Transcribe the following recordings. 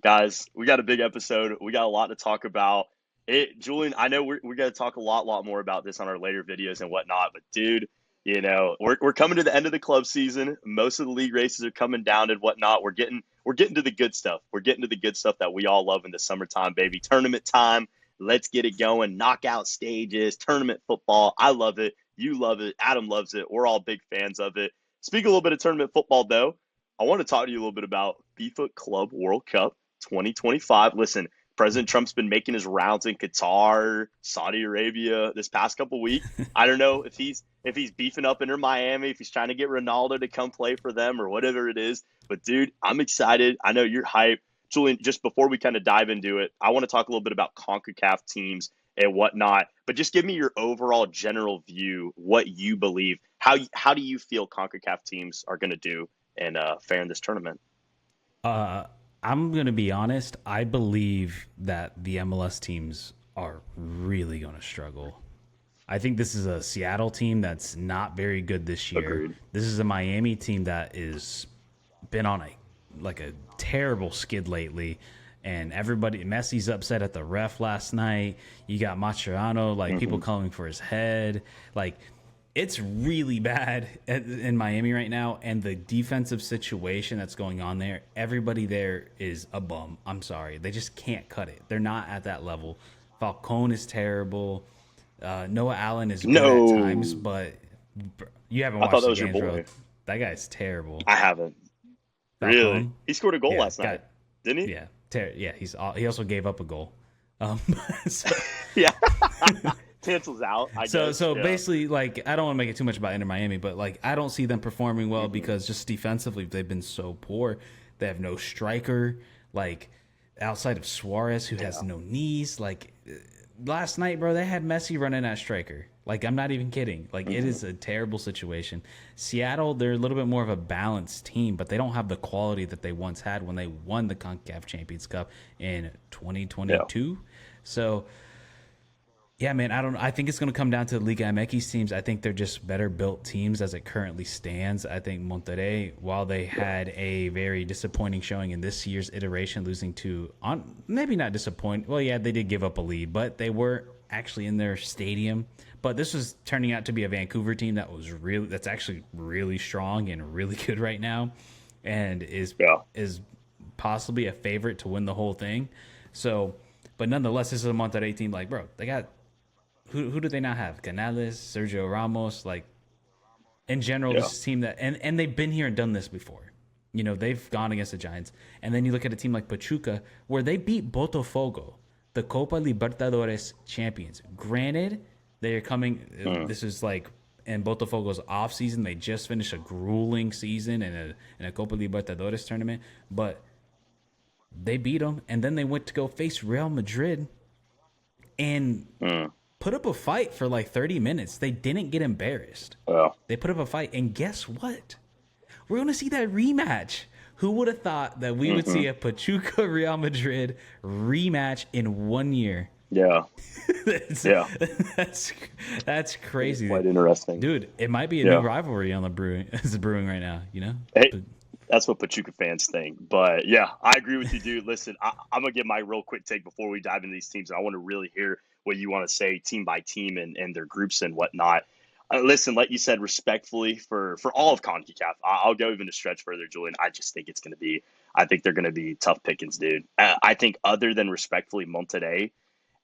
Guys, we got a big episode. We got a lot to talk about. Julian, I know we're going to talk a lot more about this on our later videos and whatnot, but dude, we're coming to the end of the club season. Most of the league races are coming down and whatnot. We're getting to the good stuff. We're getting to the good stuff that we all love in the summertime, baby. Tournament time. Let's get it going. Knockout stages, tournament football. I love it. You love it. Adam loves it. We're all big fans of it. Speaking a little bit of tournament football, though, I want to talk to you a little bit about FIFA Club World Cup 2025. Listen, President Trump's been making his rounds in Qatar, Saudi Arabia this past couple weeks. I don't know if he's beefing up Inter Miami, if he's trying to get Ronaldo to come play for them or whatever it is. But dude, I'm excited. I know you're hyped. Julian, just before we kind of dive into it, I want to talk a little bit about CONCACAF teams and whatnot. But just give me your overall general view, what you believe. How do you feel CONCACAF teams are going to do and fare in this tournament? I'm going to be honest. I believe that the MLS teams are really going to struggle. I think this is a Seattle team that's not very good this year. Agreed. This is a Miami team that is been on a terrible skid lately. And Messi's upset at the ref last night. You got Mascherano, people calling for his head. It's really bad in Miami right now, and the defensive situation that's going on there, everybody there is a bum. I'm sorry. They just can't cut it. They're not at that level. Falcone is terrible. Noah Allen is good at times, but you haven't watched the games, bro. That guy's terrible. I haven't. Falcone? Really? He scored a goal last night, didn't he? Yeah. He also gave up a goal. Yeah. Cancels out. Basically, I don't want to make it too much about Inter Miami, but I don't see them performing well because just defensively they've been so poor. They have no striker, outside of Suarez, who has no knees. Last night, bro, they had Messi running at striker. I'm not even kidding. It is a terrible situation. Seattle, they're a little bit more of a balanced team, but they don't have the quality that they once had when they won the CONCACAF Champions Cup in 2022. Yeah. So, yeah, man, I think it's going to come down to Liga MX teams. I think they're just better built teams as it currently stands. I think Monterrey, while they had a very disappointing showing in this year's iteration, losing to, maybe not disappointing. Well, yeah, they did give up a lead, but they were actually in their stadium. But this was turning out to be a Vancouver team that's actually really strong and really good right now, and is possibly a favorite to win the whole thing. So, but nonetheless, this is a Monterrey team. Bro, they got who do they not have? Canales, Sergio Ramos. In general, this team that and they've been here and done this before. They've gone against the Giants, and then you look at a team like Pachuca, where they beat Botafogo, the Copa Libertadores champions. Granted, they're coming. This is in Botafogo's off season. They just finished a grueling season in a Copa Libertadores tournament, but they beat them, and then they went to go face Real Madrid, and put up a fight for 30 minutes. They didn't get embarrassed. They put up a fight, and guess what? We're going to see that rematch. Who would have thought that we would see a Pachuca Real Madrid rematch in 1 year? Yeah. That's crazy. Quite interesting. Dude, it might be a new rivalry on the brewing right now, Hey, that's what Pachuca fans think. But yeah, I agree with you, dude. Listen, I'm going to give my real quick take before we dive into these teams. I want to really hear what you want to say team by team and their groups and whatnot. Listen, like you said, respectfully for all of CONCACAF, I'll go even a stretch further, Julian. I just think I think they're going to be tough pickings, dude. I think other than respectfully Monterrey,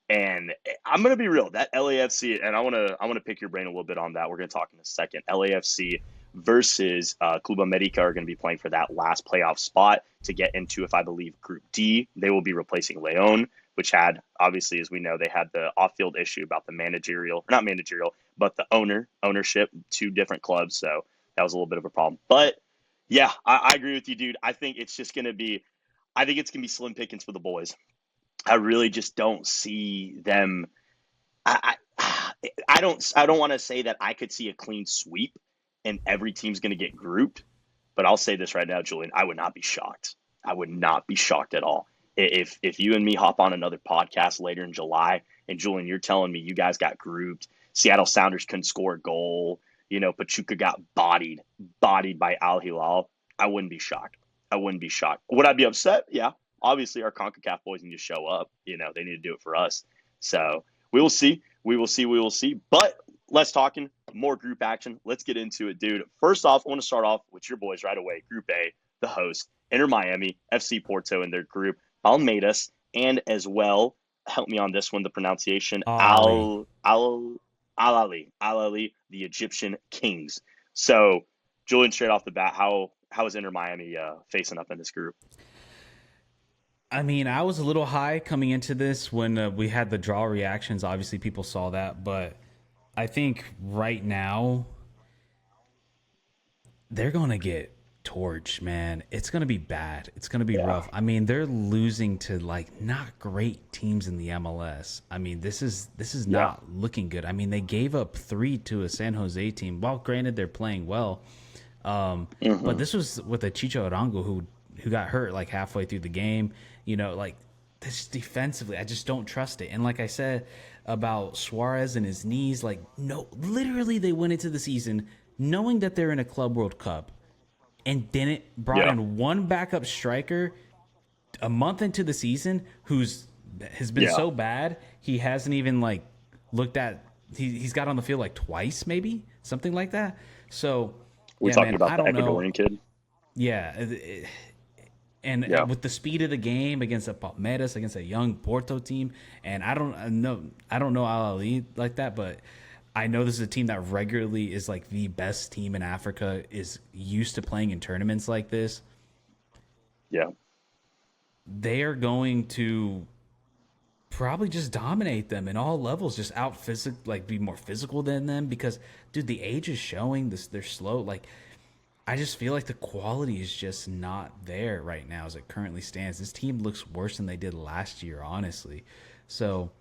and I'm going to be real, that LAFC, and I want to pick your brain a little bit on that. We're going to talk in a second. LAFC versus Club America are going to be playing for that last playoff spot to get into, if I believe, Group D. They will be replacing León, which had, obviously, as we know, they had the off-field issue about the not managerial, but the ownership, two different clubs. So that was a little bit of a problem. But yeah, I agree with you, dude. I think it's going to be slim pickings for the boys. I really just don't see them. I don't want to say that I could see a clean sweep and every team's going to get grouped, but I'll say this right now, Julian, I would not be shocked. I would not be shocked at all. If you and me hop on another podcast later in July and Julian, you're telling me you guys got grouped, Seattle Sounders couldn't score a goal, Pachuca got bodied by Al Hilal, I wouldn't be shocked. Would I be upset? Yeah, obviously our CONCACAF boys need to show up. They need to do it for us. So we will see. We will see. We will see. But less talking, more group action. Let's get into it, dude. First off, I want to start off with your boys right away. Group A, the host, Inter Miami, FC Porto in their group, Palmeiras, and as well, help me on this one, the pronunciation, Ali. Al-Ali, the Egyptian Kings. So, Julian, straight off the bat, how is Inter Miami facing up in this group? I mean, I was a little high coming into this when we had the draw reactions. Obviously, people saw that, but I think right now they're going to get torched, man. It's going to be bad. It's going to be rough. I mean, they're losing to like not great teams in the MLS. I mean, this is not looking good. I mean, they gave up 3 to a San Jose team. Well, granted, they're playing well, but this was with a Chicho Arango who got hurt like halfway through the game. Like this defensively, I just don't trust it. And like I said about Suarez and his knees, like no, literally they went into the season knowing that they're in a Club World Cup and didn't brought in one backup striker a month into the season has been so bad he hasn't even like looked at he's got on the field like twice, maybe something like that. So we're talking about the Ecuadorian kid. Yeah. And with the speed of the game against a Palmeiras, against a young Porto team, and I don't know Al-Ali like that, but I know this is a team that regularly is like the best team in Africa, is used to playing in tournaments like this. Yeah. They are going to probably just dominate them in all levels, just be more physical than them because, dude, the age is showing this. They're slow. Like, I just feel like the quality is just not there right now as it currently stands. This team looks worse than they did last year, honestly. So,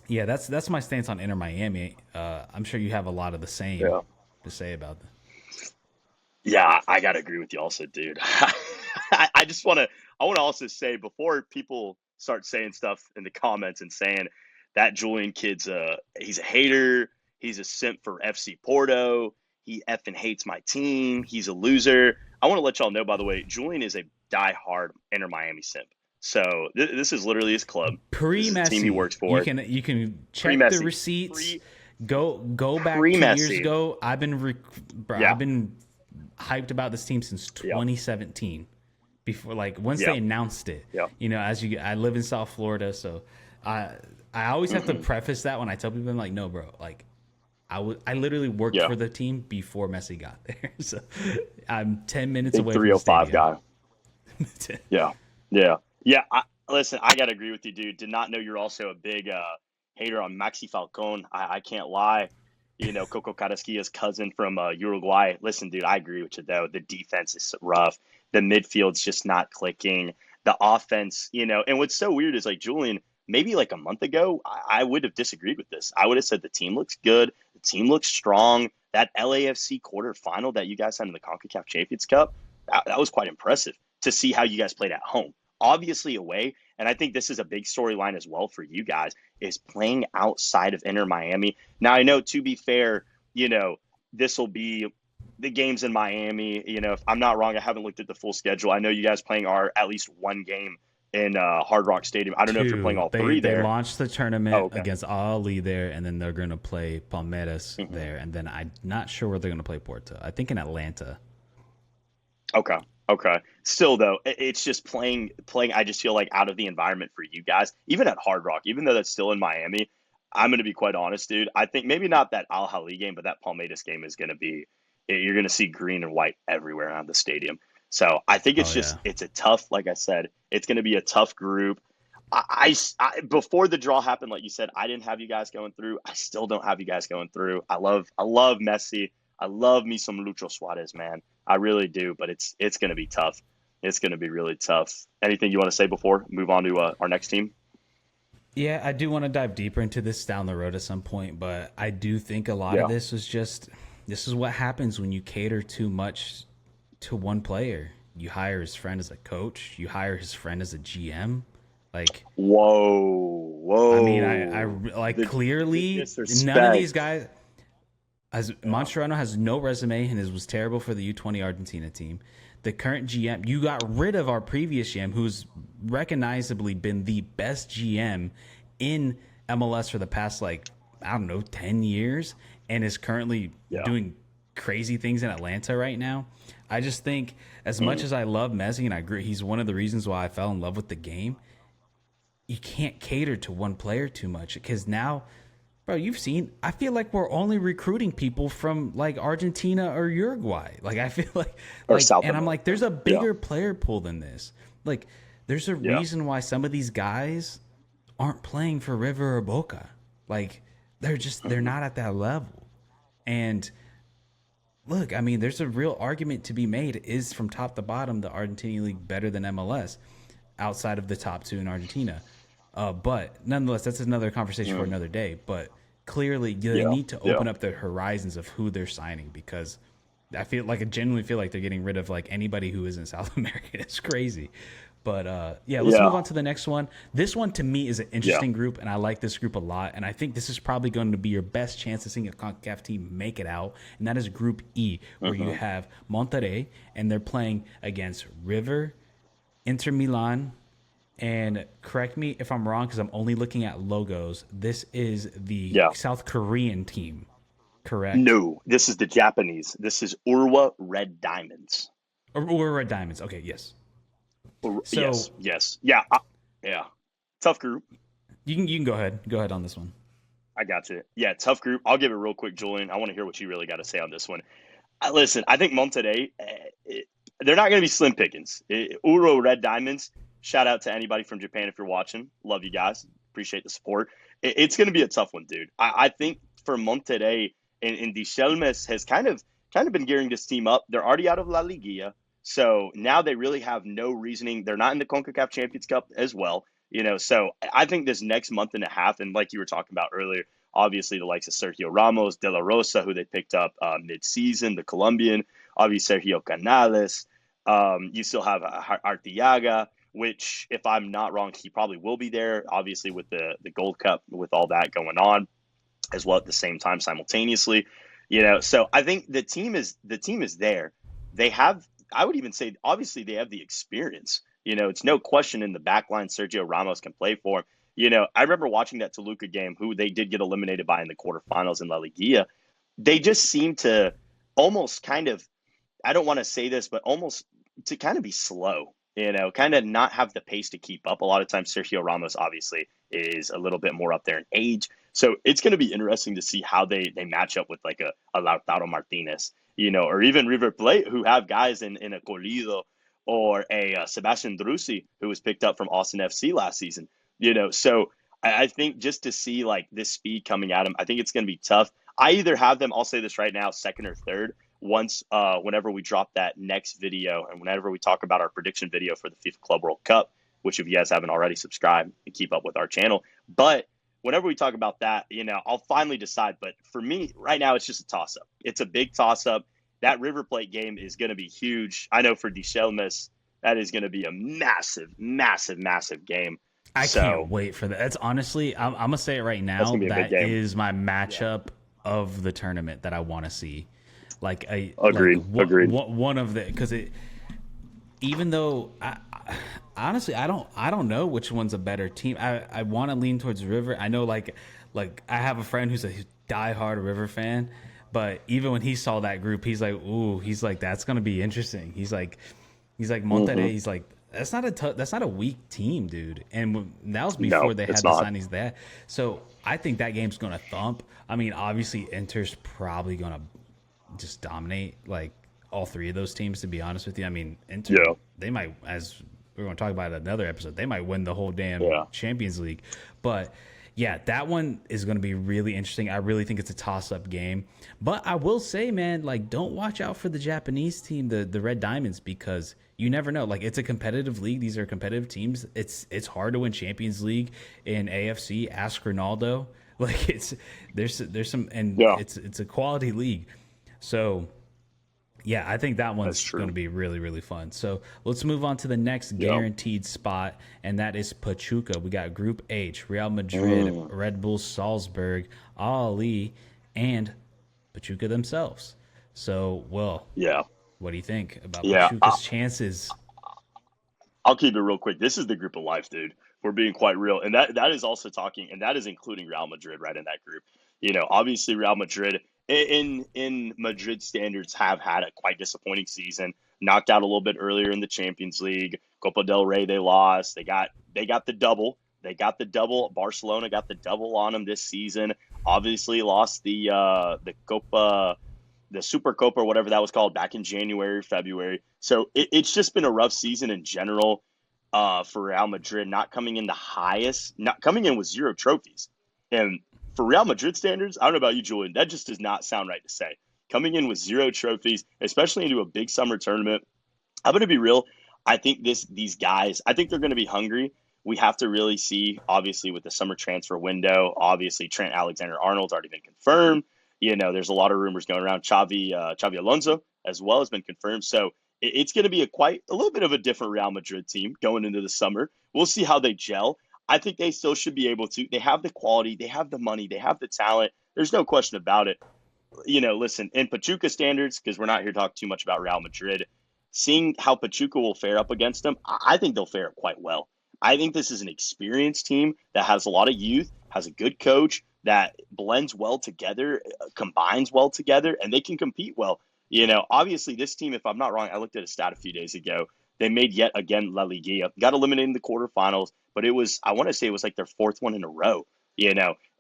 yeah, that's my stance on Inter Miami. I'm sure you have a lot of the same to say about them. Yeah, I gotta agree with you also, dude. I want to also say before people start saying stuff in the comments and saying that Julian kid's he's a hater, he's a simp for FC Porto. He effing hates my team. He's a loser. I want to let y'all know, by the way, Julian is a diehard Inter Miami simp. So this is literally his club. Pre-Messi. Team he works for. You can check Pre-Messi. the receipts. Go back Pre-Messi. 2 years ago. I've been hyped about this team since 2017. Before, like, once they announced it. I live in South Florida, so I always have to preface that when I tell people, I'm like, no, bro, like. I literally worked for the team before Messi got there. So I'm 10 minutes away from the 305 guy. Yeah. Listen, I got to agree with you, dude. Did not know you're also a big hater on Maxi Falcon. I can't lie. Coco Carrasquia's cousin from Uruguay. Listen, dude, I agree with you, though. The defense is rough. The midfield's just not clicking. The offense, and what's so weird is, like, Julian, maybe like a month ago, I would have disagreed with this. I would have said the team looks good. The team looks strong. That LAFC quarterfinal that you guys had in the Concacaf Champions Cup, that was quite impressive to see how you guys played at home. Obviously away, and I think this is a big storyline as well for you guys, is playing outside of Inter Miami. Now, I know, to be fair, this will be the games in Miami. If I'm not wrong, I haven't looked at the full schedule. I know you guys playing at least one game in Hard Rock Stadium. I don't know if you're playing all three there. They launched the tournament against Ali there, and then they're going to play Palmeiras there, and then I'm not sure where they're going to play Porto. I think in Atlanta. Okay. Still, though, it's just playing. I just feel like out of the environment for you guys, even at Hard Rock, even though that's still in Miami. I'm going to be quite honest, dude. I think maybe not that Al Ahly game, but that Palmeiras game is going to be. You're going to see green and white everywhere around the stadium. So I think it's it's a tough, like I said, it's going to be a tough group. I before the draw happened, like you said, I didn't have you guys going through. I still don't have you guys going through. I love Messi. I love me some Lucho Suarez, man. I really do, but it's going to be tough. It's going to be really tough. Anything you want to say before move on to our next team? Yeah, I do want to dive deeper into this down the road at some point, but I do think a lot of this is what happens when you cater too much to one player. You hire his friend as a coach. You hire his friend as a GM. Like, whoa. I mean, I like clearly none of these guys. Mascherano has no resume and was terrible for the U20 Argentina team. the current GM, you got rid of our previous GM, who's recognizably been the best GM in MLS for the past, like, I don't know, 10 years, and is currently doing crazy things in Atlanta right now. I just think, as much as I love Messi, and I agree, he's one of the reasons why I fell in love with the game, you can't cater to one player too much, because now, bro, you've seen, I feel like we're only recruiting people from like Argentina or Uruguay. Like, I feel like South and I'm America. like, there's a bigger player pool than this. Like, there's a Yeah. reason why some of these guys aren't playing for River or Boca. Like, they're not at that level. And look, I mean, there's a real argument to be made. Is from top to bottom the Argentinian league better than MLS outside of the top two in Argentina? But nonetheless, that's another conversation for another day. But clearly, they need to open up the horizons of who they're signing, because I genuinely feel like they're getting rid of like anybody who isn't South American. It's crazy. But let's move on to the next one. This one to me is an interesting group, and I like this group a lot. And I think this is probably going to be your best chance of seeing a Concacaf team make it out. And that is Group E, where you have Monterey, and they're playing against River, Inter Milan, and correct me if I'm wrong, because I'm only looking at logos. This is the South Korean team, correct? No, this is the Japanese. This is Urawa Red Diamonds. Or Red Diamonds. Okay, yes. So, Yes. Yeah. Tough group. You can go ahead. Go ahead on this one. I got you. Yeah, tough group. I'll give it real quick, Julian. I want to hear what you really got to say on this one. Listen, I think Monterrey, they're not going to be slim pickings. Urawa Red Diamonds, shout out to anybody from Japan if you're watching. Love you guys. Appreciate the support. It's going to be a tough one, dude. I think for Monterrey, and Dichelmes has kind of been gearing this team up. They're already out of La Liguilla. So now they really have no reasoning. They're not in the Concacaf Champions Cup as well, So I think this next month and a half, and like you were talking about earlier, obviously the likes of Sergio Ramos, De La Rosa, who they picked up mid-season, the Colombian, obviously Sergio Canales. You still have Arteaga, which, if I'm not wrong, he probably will be there, obviously with the Gold Cup, with all that going on, as well at the same time simultaneously. So I think the team is there. They have, I would even say, obviously they have the experience. It's no question in the back line Sergio Ramos can play for him. I remember watching that Toluca game, who they did get eliminated by in the quarterfinals in La Liguilla. They just seem to almost kind of, I don't want to say this, but almost to kind of be slow, kind of not have the pace to keep up. A lot of times Sergio Ramos obviously is a little bit more up there in age. So it's going to be interesting to see how they match up with like a Lautaro Martinez, or even River Plate, who have guys in a Colido or a Sebastian Drusi, who was picked up from Austin FC last season. So I think just to see like this speed coming at him, I think it's going to be tough. I either have them, I'll say this right now, second or third, once whenever we drop that next video and whenever we talk about our prediction video for the FIFA Club World Cup, which if you guys haven't already, subscribe and keep up with our channel. But whenever we talk about that, I'll finally decide. But for me, right now, it's just a toss-up. It's a big toss-up. That River Plate game is going to be huge. I know for Dichelmes, that is going to be a massive, massive, massive game. I can't wait for that. That's honestly, I'm going to say it right now. That is my matchup of the tournament that I want to see. Like, agreed. One of the, because even though honestly, I don't know which one's a better team. I want to lean towards River. I know like I have a friend who's a diehard River fan, but even when he saw that group, he's like, ooh, he's like, that's gonna be interesting. He's like Monterrey. He's like, that's not a weak team, dude. And that was before they had the signings there. So I think that game's gonna thump. I mean, obviously Inter's probably gonna just dominate like all three of those teams, to be honest with you. I mean, Inter, they might, as we're going to talk about in another episode, they might win the whole damn Champions League. But yeah, that one is going to be really interesting. I really think it's a toss-up game. But I will say, man, like, don't watch out for the Japanese team, the Red Diamonds, because you never know. Like, it's a competitive league. These are competitive teams. It's hard to win Champions League in AFC. Ask Ronaldo. Like, there's some, and it's a quality league. So yeah, I think that one's going to be really, really fun. So let's move on to the next guaranteed spot, and that is Pachuca. We got Group H, Real Madrid, Red Bull Salzburg, Al Ahly, and Pachuca themselves. So, What do you think about Yeah, Pachuca's chances? I'll keep it real quick. This is the group of life, dude. We're being quite real, and that is also talking, and that is including Real Madrid right in that group. Obviously Real Madrid in Madrid standards have had a quite disappointing season. Knocked out a little bit earlier in the Champions League. Copa del Rey they lost. They got the double. They got the double. Barcelona got the double on them this season. Obviously lost the Copa the Super Copa or whatever that was called back in January, February. So it's just been a rough season in general for Real Madrid, not coming in the highest, not coming in with zero trophies. And for Real Madrid standards, I don't know about you, Julian, that just does not sound right to say. Coming in with zero trophies, especially into a big summer tournament, I'm going to be real. I think these guys, I think they're going to be hungry. We have to really see, obviously, with the summer transfer window. Obviously, Trent Alexander-Arnold's already been confirmed. There's a lot of rumors going around. Xavi Alonso as well has been confirmed. So it's going to be a little bit of a different Real Madrid team going into the summer. We'll see how they gel. I think they still should be able to. They have the quality, they have the money, they have the talent. There's no question about it. Listen, in Pachuca standards, because we're not here to talk too much about Real Madrid, seeing how Pachuca will fare up against them, I think they'll fare up quite well. I think this is an experienced team that has a lot of youth, has a good coach that blends well together, combines well together, and they can compete well. Obviously, this team, if I'm not wrong, I looked at a stat a few days ago. They made yet again La Liga, got eliminated in the quarterfinals, but I want to say it was like their fourth one in a row.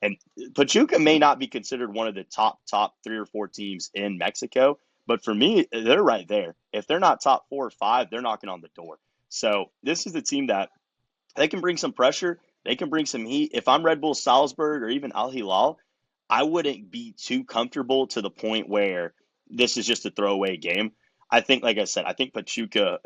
And Pachuca may not be considered one of the top 3 or 4 teams in Mexico, but for me, they're right there. If they're not top 4 or 5, they're knocking on the door. So this is the team that they can bring some pressure. They can bring some heat. If I'm Red Bull Salzburg or even Al Hilal, I wouldn't be too comfortable to the point where this is just a throwaway game. I think, like I said, I think Pachuca,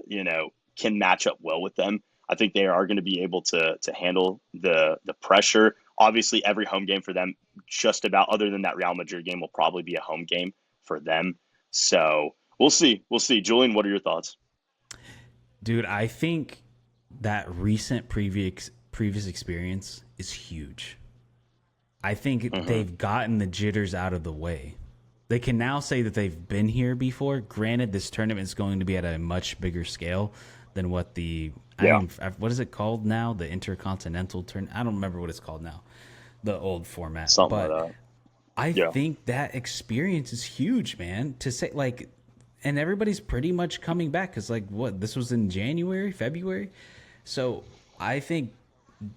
can match up well with them. I think they are going to be able to handle the pressure. Obviously, every home game for them, just about other than that Real Madrid game, will probably be a home game for them. So we'll see. We'll see. Julian, what are your thoughts? Dude, I think that recent previous experience is huge. I think they've gotten the jitters out of the way. They can now say that they've been here before. Granted, this tournament is going to be at a much bigger scale than what what is it called now? The Intercontinental tournament. I don't remember what it's called now. The old format. Something but like that. I Yeah. think that experience is huge, man. To say and everybody's pretty much coming back because this was in January, February. So I think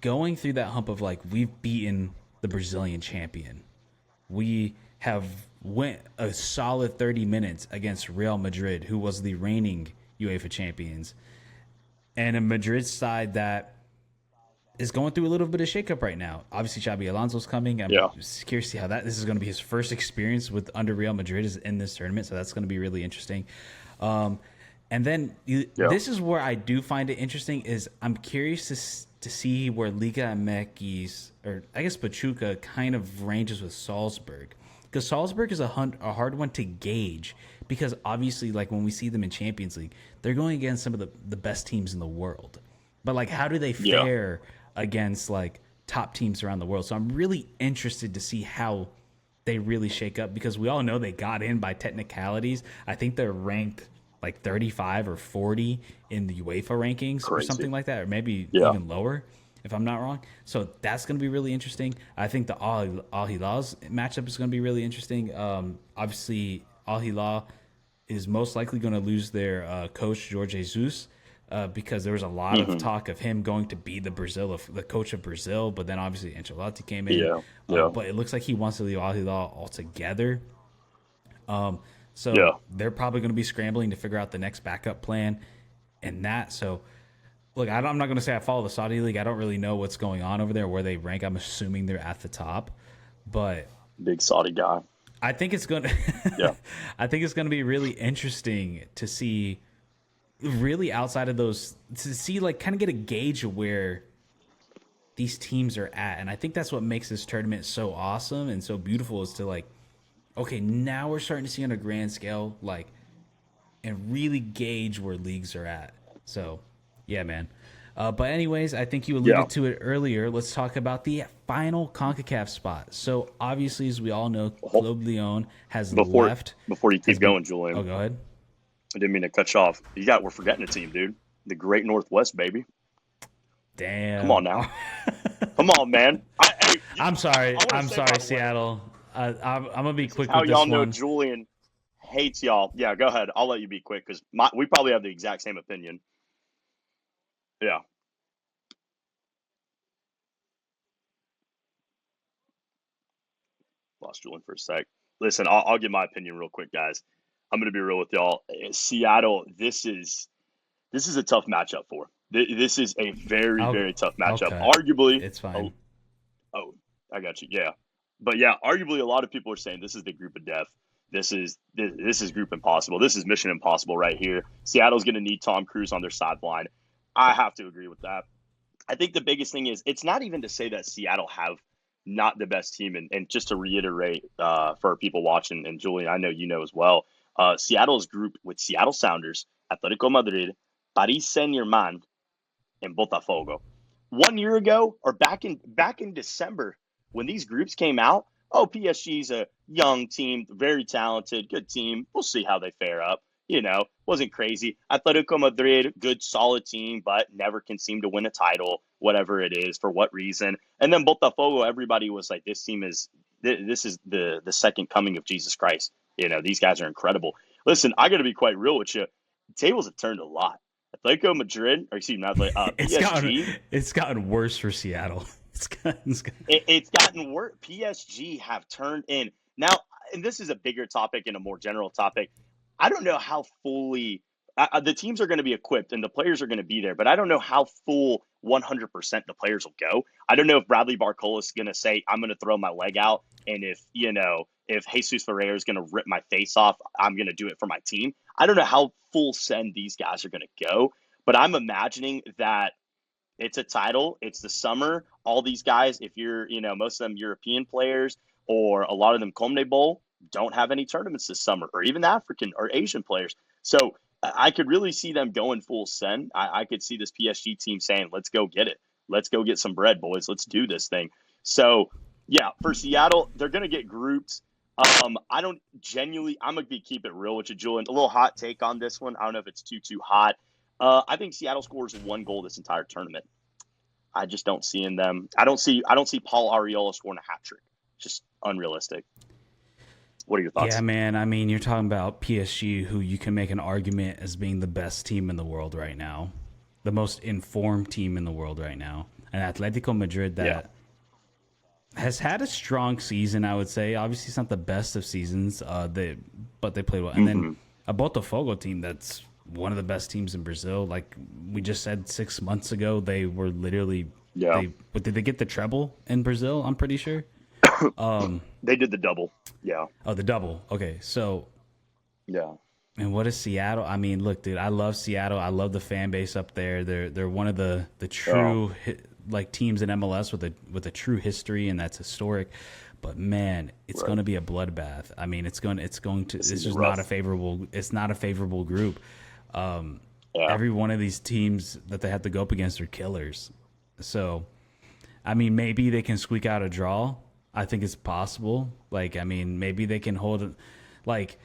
going through that hump of we've beaten the Brazilian champion. We have went a solid 30 minutes against Real Madrid, who was the reigning UEFA champions, and a Madrid side that is going through a little bit of shakeup right now. Obviously, Xabi Alonso's coming. I'm curious to see how this is going to be his first experience under Real Madrid is in this tournament, so that's going to be really interesting. And then this is where I do find it interesting is I'm curious to see where Liga MX, or I guess Pachuca, kind of ranges with Salzburg. Because Salzburg is a hard one to gauge because obviously when we see them in Champions League, they're going against some of the best teams in the world. But how do they fare against top teams around the world? So I'm really interested to see how they really shake up because we all know they got in by technicalities. I think they're ranked 35 or 40 in the UEFA rankings or something like that, or maybe even lower, if I'm not wrong. So that's going to be really interesting. I think the Al Hilal's matchup is going to be really interesting. Obviously, Al Hilal is most likely going to lose their coach, Jorge Jesus, because there was a lot of talk of him going to be the coach of Brazil, but then obviously Ancelotti came in. But it looks like he wants to leave Al Hilal altogether. So they're probably going to be scrambling to figure out the next backup plan and that. So, look, I'm not going to say I follow the Saudi League. I don't really know what's going on over there, where they rank. I'm assuming they're at the top. But big Saudi guy. I think it's going to I think it's going to be really interesting to see really outside of those, to see kind of get a gauge of where these teams are at. And I think that's what makes this tournament so awesome and so beautiful is to okay, now we're starting to see on a grand scale, and really gauge where leagues are at. So, yeah, man. But anyways, I think you alluded to it earlier. Let's talk about the final CONCACAF spot. So, obviously, as we all know, Club Leon has left. Before you keep going, Julian. Oh, go ahead. I didn't mean to cut you off. We're forgetting a team, dude. The Great Northwest, baby. Come on Damn. now. Come on, man. I'm sorry. I want I'm to say, by sorry, the way, Seattle. I'm gonna be this is quick how with this y'all know one. Julian hates y'all. Yeah, go ahead. I'll let you be quick because we probably have the exact same opinion. Yeah. Lost Julian for a sec. Listen, I'll give my opinion real quick, guys. I'm going to be real with y'all. Seattle, this is a tough matchup for. This is a very, I'll, very tough matchup. okay, Arguably, it's oh, fine. oh, I got you. Yeah, but yeah, arguably, a lot of people are saying this is the group of death. This is group impossible. This is mission impossible right here. Seattle's going to need Tom Cruise on their sideline. I have to agree with that. I think the biggest thing is it's not even to say that Seattle have not the best team, and just to reiterate for people watching, and Julian, I know you know as well. Seattle's grouped with Seattle Sounders, Atletico Madrid, Paris Saint Germain, and Botafogo. 1 year ago, or back in December, when these groups came out, oh, PSG's a young team, very talented, good team. We'll see how they fare up. Wasn't crazy. Atletico Madrid, good, solid team, but never can seem to win a title, whatever it is, for what reason. And then Botafogo, everybody was like, this is the second coming of Jesus Christ. These guys are incredible. Listen, I got to be quite real with you. The tables have turned a lot. Atletico Madrid, or excuse me, not It's gotten PSG. it's gotten worse for Seattle. It's gotten worse. PSG have turned in now, and this is a bigger topic and a more general topic. I don't know how fully the teams are going to be equipped and the players are going to be there, but I don't know how full 100% the players will go. I don't know if Bradley Barcola is going to say, I'm going to throw my leg out. And if Jesus Ferreira is going to rip my face off, I'm going to do it for my team. I don't know how full send these guys are going to go, but I'm imagining that it's a title. It's the summer. All these guys, if you're, most of them European players or a lot of them CONMEBOL, don't have any tournaments this summer, or even African or Asian players. So I could really see them going full send. I could see this PSG team saying, let's go get it. Let's go get some bread, boys. Let's do this thing. So, yeah, for Seattle, they're going to get grouped. I don't genuinely, I'm going to keep it real with you, Julian. A little hot take on this one. I don't know if it's too hot. I think Seattle scores one goal this entire tournament. I just don't see in them. I don't see Paul Arriola scoring a hat trick. Just unrealistic. What are your thoughts? Yeah, man. I mean, you're talking about PSG, who you can make an argument as being the best team in the world right now, the most informed team in the world right now, and Atletico Madrid that has had a strong season. I would say, obviously, it's not the best of seasons. But they played well, and then a Botafogo team that's one of the best teams in Brazil. Like we just said 6 months ago, they were literally But did they get the treble in Brazil? I'm pretty sure. They did the double. Yeah. Oh, the double. Okay, so yeah. And what is Seattle? I mean, look, dude, I love Seattle. I love the fan base up there. They're one of the true teams in MLS with a true history, and that's historic. But man, it's going to be a bloodbath. I mean, it's going to. This is not a favorable. It's not a favorable group. Every one of these teams that they have to go up against are killers. So, I mean, maybe they can squeak out a draw. I think it's possible. Like, I mean, maybe they can hold it. Like,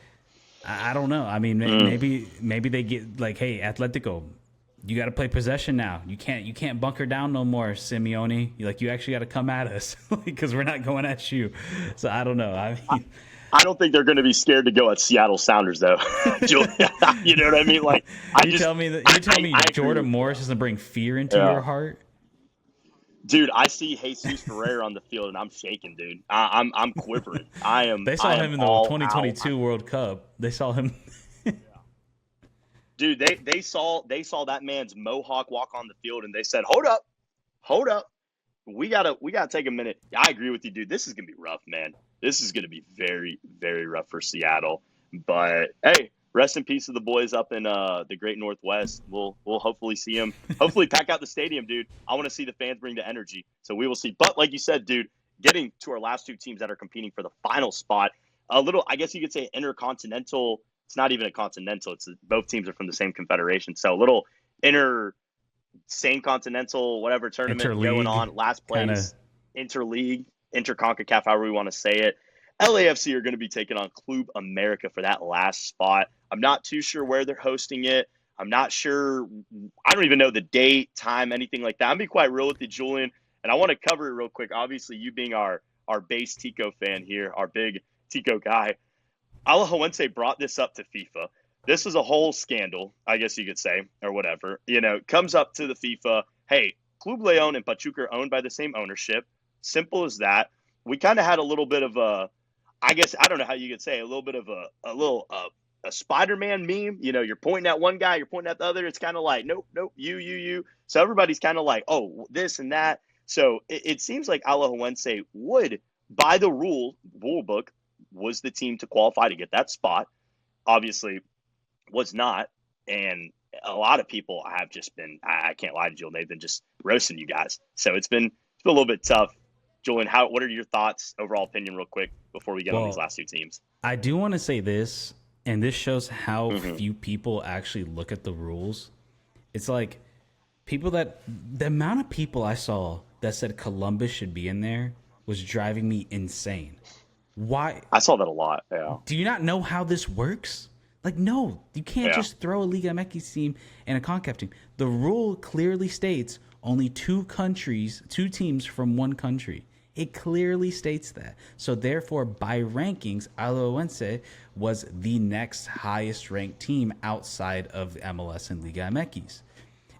I don't know. I mean, maybe they get like, hey, Atletico, you got to play possession now. You can't bunker down no more, Simeone. You actually got to come at us because we're not going at you. So I don't know. I mean, I don't think they're going to be scared to go at Seattle Sounders though. You know what I mean? Like, you tell me Jordan Morris doesn't bring fear into your heart. Dude, I see Jesus Ferreira on the field and I'm shaking, dude. I'm quivering. I am. They saw him in the 2022 out. World Cup. They saw him. Dude, they saw that man's mohawk walk on the field and they said, hold up. We gotta take a minute. I agree with you, dude. This is gonna be rough, man. This is gonna be very, very rough for Seattle. But hey, rest in peace to the boys up in the Great Northwest. We'll hopefully see them. Hopefully pack out the stadium, dude. I want to see the fans bring the energy. So we will see. But like you said, dude, getting to our last two teams that are competing for the final spot, a little, I guess you could say, intercontinental. It's not even a continental. Both teams are from the same confederation. So a little same continental, whatever tournament Interleague, going on. Last place, interleague, Concacaf, however we want to say it. LAFC are going to be taking on Club America for that last spot. I'm not too sure where they're hosting it. I'm not sure. I don't even know the date, time, anything like that. I'm going to be quite real with you, Julian, and I want to cover it real quick. Obviously, you being our base Tico fan here, our big Tico guy, Alajuelense brought this up to FIFA. This was a whole scandal, I guess you could say, or whatever. Comes up to the FIFA. Hey, Club Leon and Pachuca are owned by the same ownership. Simple as that. We kind of had a little bit of I guess I don't know how you could say a little bit of a Spider-Man meme. You're pointing at one guy, you're pointing at the other. It's kind of like nope, nope, you. So everybody's kind of like, oh, this and that. So it seems like Alajuelense would, by the rule book, was the team to qualify to get that spot. Obviously, was not, and a lot of people have just been. I can't lie to you, they've been just roasting you guys. So it's been a little bit tough. Julian, what are your thoughts, overall opinion, real quick, before we get on these last two teams? I do want to say this, and this shows how few people actually look at the rules. It's like the amount of people I saw that said Columbus should be in there was driving me insane. Why? I saw that a lot. Yeah. Do you not know how this works? Like, no, you can't just throw a Liga MX team and a Concacaf team. The rule clearly states only two teams from one country. It clearly states that. So therefore, by rankings, Alajuelense was the next highest ranked team outside of MLS and Liga MX.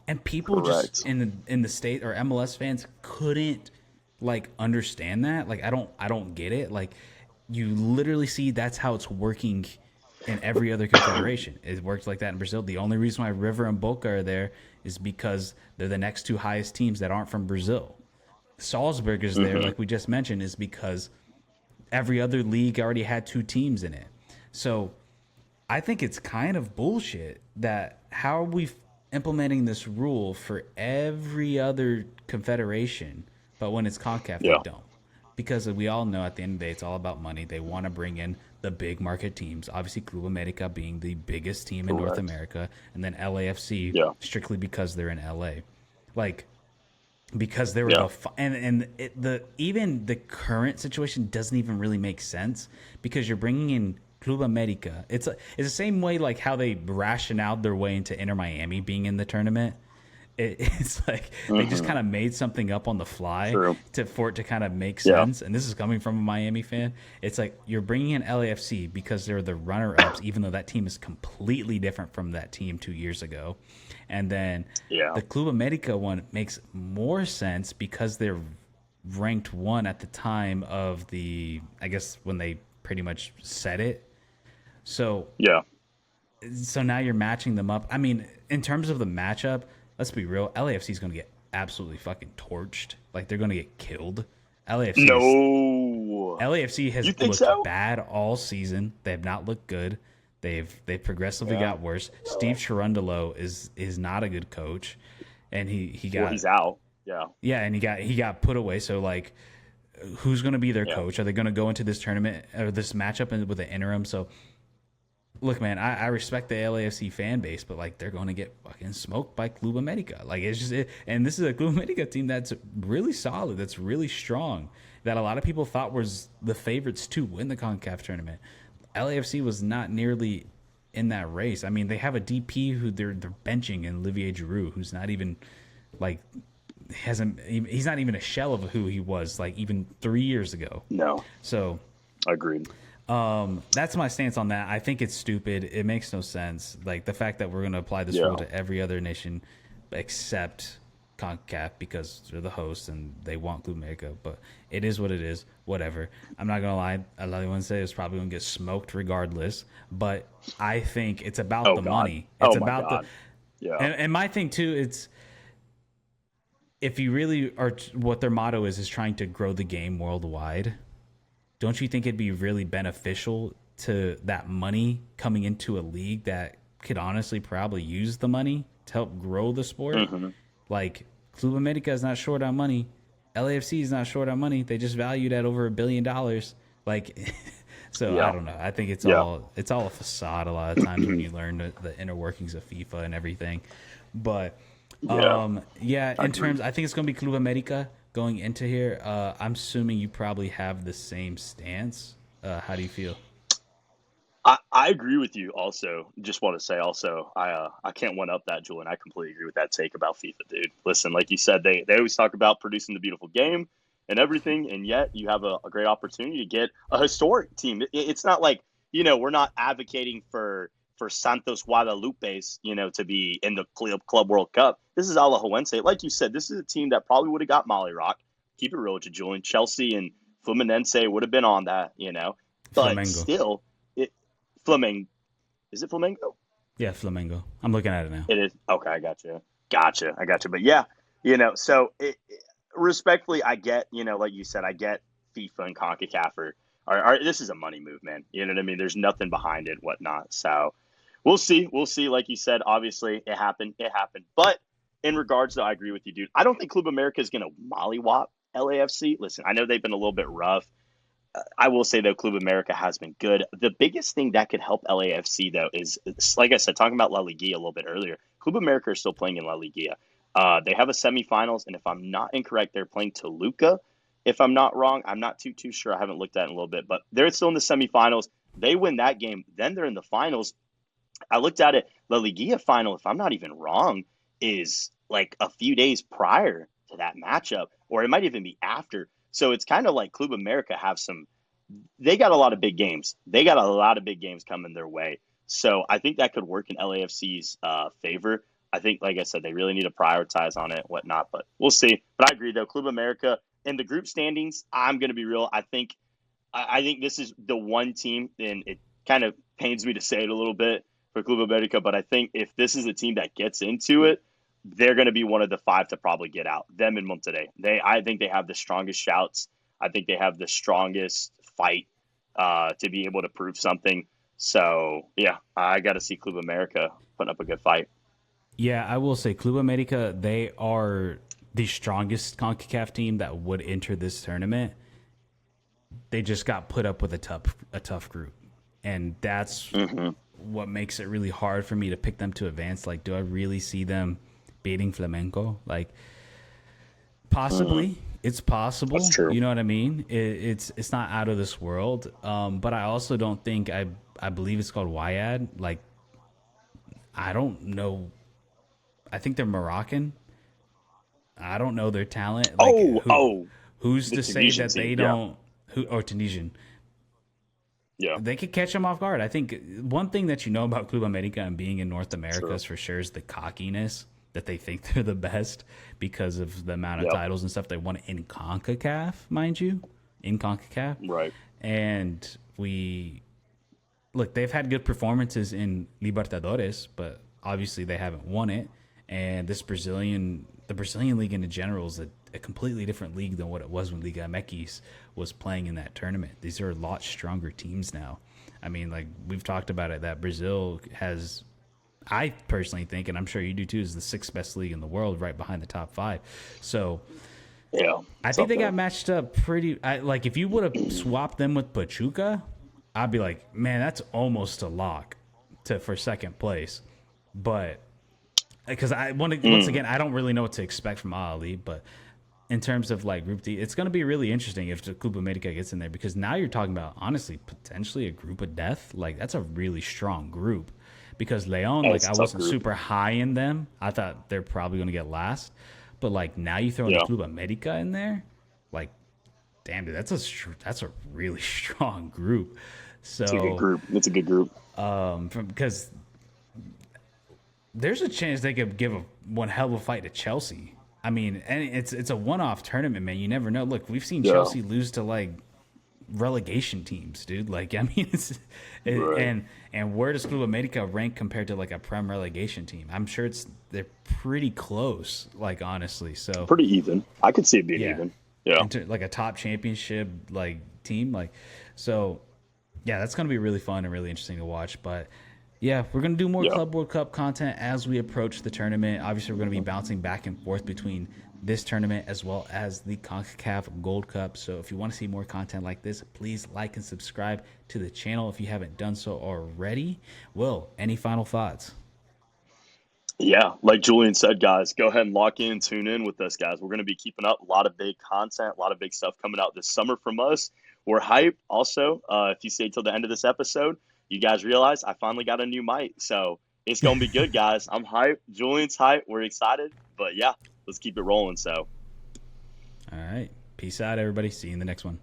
And people just in the state, or MLS fans, couldn't understand that. Like, I don't get it. Like, you literally see that's how it's working in every other confederation. It works like that in Brazil. The only reason why River and Boca are there is because they're the next two highest teams that aren't from Brazil. Salzburg is there, like we just mentioned, is because every other league already had two teams in it. So I think it's kind of bullshit that how are we implementing this rule for every other confederation, but when it's CONCACAF, they don't. Because we all know at the end of the day, it's all about money. They want to bring in the big market teams. Obviously, Club America being the biggest team in North America, and then LAFC strictly because they're in LA. Because they were even the current situation doesn't even really make sense because you're bringing in Club America. It's the same way like how they rationaled their way into Inter Miami being in the tournament. It's like they just kind of made something up on the fly for it to kind of make sense. And this is coming from a Miami fan. It's like you're bringing in LAFC because they're the runner-ups, even though that team is completely different from that team 2 years ago. And then the Club America one makes more sense because they're ranked one at the time of I guess when they pretty much said it. So now you're matching them up. I mean, in terms of the matchup, let's be real. LAFC is going to get absolutely fucking torched. Like, they're going to get killed. LAFC has looked bad all season. They have not looked good. They've progressively got worse. Steve Cherundolo is not a good coach, and he's out. And he got put away. So like, who's going to be their coach? Are they going to go into this tournament or this matchup with an interim? So look, man, I respect the LAFC fan base, but like they're going to get fucking smoked by Club America. Like it's just and this is a Club America team that's really solid, that's really strong, that a lot of people thought was the favorites to win the CONCACAF tournament. LAFC was not nearly in that race. I mean, they have a DP who they're benching in Olivier Giroud, who's not even he's not even a shell of who he was like even 3 years ago. No. So agreed. That's my stance on that. I think it's stupid. It makes no sense. Like the fact that we're going to apply this rule to every other nation except CONCACAF because they're the hosts and they want Club America. But it is what it is. Whatever. I'm not going to lie. Alajuelense is probably going to get smoked regardless. But I think it's about the money. It's about and my thing too, it's if you really are, what their motto is trying to grow the game worldwide. Don't you think it'd be really beneficial to that money coming into a league that could honestly probably use the money to help grow the sport? Like, Club America is not short on money. LAFC is not short on money. They just valued at over $1 billion. Like, so I don't know. I think it's all a facade a lot of times when you learn the inner workings of FIFA and everything. But in terms, I think it's going to be Club America. Going into here, I'm assuming you probably have the same stance. How do you feel? I agree with you. Also, just want to say, I can't one up that, Julian. I completely agree with that take about FIFA, dude. Listen, like you said, they always talk about producing the beautiful game and everything, and yet you have a great opportunity to get a historic team. It's not like we're not advocating for Santos Guadalupe's to be in the Club World Cup. This is Alajuelense. Like you said, this is a team that probably would have got Molly Rock. Keep it real with you, Julian. Chelsea and Fluminense would have been on that. But Flamengo. still, Flamengo. Is it Flamengo? Yeah, Flamengo. I'm looking at it now. It is. Okay, I got you. Gotcha. I got you. But yeah, so respectfully, I get, like you said, I get FIFA and Concacaf this is a money move, man. You know what I mean? There's nothing behind it, whatnot. So we'll see. We'll see. Like you said, obviously it happened. It happened. But in regards to, I agree with you, dude. I don't think Club America is going to mollywop LAFC. Listen, I know they've been a little bit rough. I will say though, Club America has been good. The biggest thing that could help LAFC though is, like I said, talking about La Liga a little bit earlier. Club America are still playing in La Liga. They have a semifinals, and if I'm not incorrect, they're playing Toluca. If I'm not wrong, I'm not too sure. I haven't looked at it in a little bit, but they're still in the semifinals. They win that game, then they're in the finals. I looked at it. La Liga final, if I'm not even wrong, is like a few days prior to that matchup, or it might even be after. So it's kind of like Club America have some. They got a lot of big games. They got a lot of big games coming their way. So I think that could work in LAFC's favor. I think, like I said, they really need to prioritize on it, whatnot. But we'll see. But I agree, though. Club America in the group standings. I'm going to be real. I think this is the one team, and it kind of pains me to say it a little bit for Club America, but I think if this is a team that gets into it, they're going to be one of the five to probably get out. Them and Monterey. I think they have the strongest shouts. I think they have the strongest fight to be able to prove something. So yeah, I got to see Club America putting up a good fight. Yeah, I will say Club America, they are the strongest CONCACAF team that would enter this tournament. They just got put up with a tough group. And that's what makes it really hard for me to pick them to advance. Like, do I really see them beating Flamenco? Like, possibly. It's possible. That's true. You know what I mean? It's not out of this world. But I also don't think I believe it's called Wayad. Like, I don't know. I think they're Moroccan. I don't know their talent. Like, who's to say that they don't? Or Tunisian. Yeah, they could catch them off guard. I think one thing that you know about Club America and being in North America is for sure is the cockiness that they think they're the best because of the amount of titles and stuff they won in CONCACAF, mind you, in CONCACAF. Right. And they've had good performances in Libertadores, but obviously they haven't won it. And the Brazilian league in general is a completely different league than what it was when Liga MX was playing in that tournament. These are a lot stronger teams now. I mean, like we've talked about it, that Brazil has, I personally think, and I'm sure you do too, is the sixth best league in the world, right behind the top five. So yeah, I think they got matched up pretty. Like if you would have swapped them with Pachuca, I'd be like, man, that's almost a lock for second place. But because once again, I don't really know what to expect from Ali, but in terms of like Group D, it's going to be really interesting if the Club America gets in there, because now you're talking about honestly potentially a group of death. Like that's a really strong group, because Leon, like I wasn't super high in them. I thought they're probably going to get last, but like now you throw the Club America in there, like damn dude, that's a really strong group. So it's a good group. It's a good group. Because there's a chance they could give one hell of a fight to Chelsea. I mean, and it's a one-off tournament, man. You never know. Look, we've seen Chelsea lose to like relegation teams, dude. Like, I mean, and where does Club America rank compared to like a Prem relegation team? I'm sure they're pretty close. Like, honestly, so pretty even. I could see it being even. Yeah, like a top championship like team, like so. Yeah, that's gonna be really fun and really interesting to watch, but. Yeah, we're going to do more Club World Cup content as we approach the tournament. Obviously, we're going to be bouncing back and forth between this tournament as well as the CONCACAF Gold Cup. So if you want to see more content like this, please like and subscribe to the channel if you haven't done so already. Will, any final thoughts? Yeah, like Julian said, guys, go ahead and lock in, tune in with us, guys. We're going to be keeping up a lot of big content, a lot of big stuff coming out this summer from us. We're hyped. Also, if you stay till the end of this episode, you guys realize I finally got a new mic. So it's going to be good, guys. I'm hyped. Julian's hyped. We're excited. But yeah, let's keep it rolling. So. All right. Peace out, everybody. See you in the next one.